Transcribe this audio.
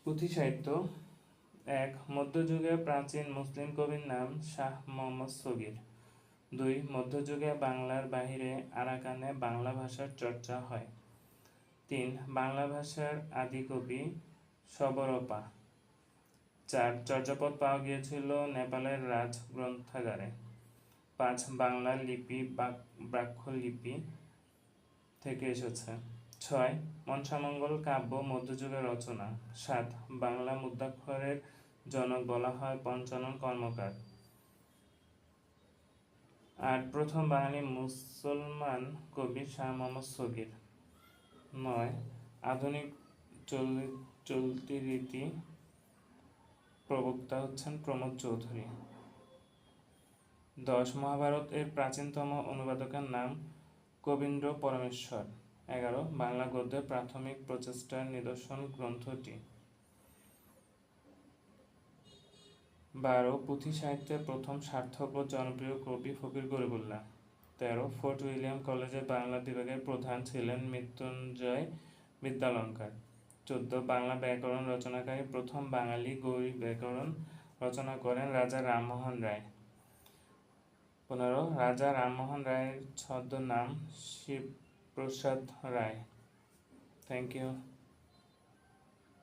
পুঁথি সাহিত্য। ১. মধ্যযুগে প্রাচীন মুসলিম কবির নাম শাহ মোহাম্মদ সগীর। ২. মধ্যযুগে বাংলার বাহিরে আরাকানে বাংলা ভাষার চর্চা হয়। ৩. বাংলা ভাষার আদিকবি শবরপা। ৪. চর্যাপদ পাওয়া গিয়েছিল নেপালের রাজ গ্রন্থাগারে। ৫. বাংলা লিপি ব্রাহ্ম লিপি থেকে এসেছে। ৬. মনসামঙ্গল কাব্য মধ্যযুগের রচনা। ৭. বাংলা মুদ্রাক্ষরের জনক বলা হয় পঞ্চানন কর্মকার। ৮. প্রথম বাঙালি মুসলমান কবি শাহ মোহাম্মদ সগীর। ৯. আধুনিক চলতি রীতি প্রবক্তা হচ্ছেন প্রমোদ চৌধুরী। ১০. মহাভারত এর প্রাচীনতম অনুবাদকের নাম কবীন্দ্র পরমেশ্বর। ১১. বাংলা গদ্যের প্রাথমিক প্রচেষ্টার নিদর্শন গ্রন্থটি। ১২. পুঁথি সাহিত্যের প্রথম সার্থক ও জনপ্রিয় কবি ফকির গরিবুল্লাহ। ১৩. ফোর্ট উইলিয়াম কলেজের বাংলা বিভাগের প্রধান ছিলেন মৃত্যুঞ্জয় বিদ্যালঙ্কার। ১৪. বাংলা ব্যাকরণ রচনাকারী প্রথম বাঙালি গৌড়ী ব্যাকরণ রচনা করেন রাজা রামমোহন রায়। ১৫. রাজা রামমোহন রায়ের ছদ্মনাম শিবপ্রসাদ রায়। Thank you.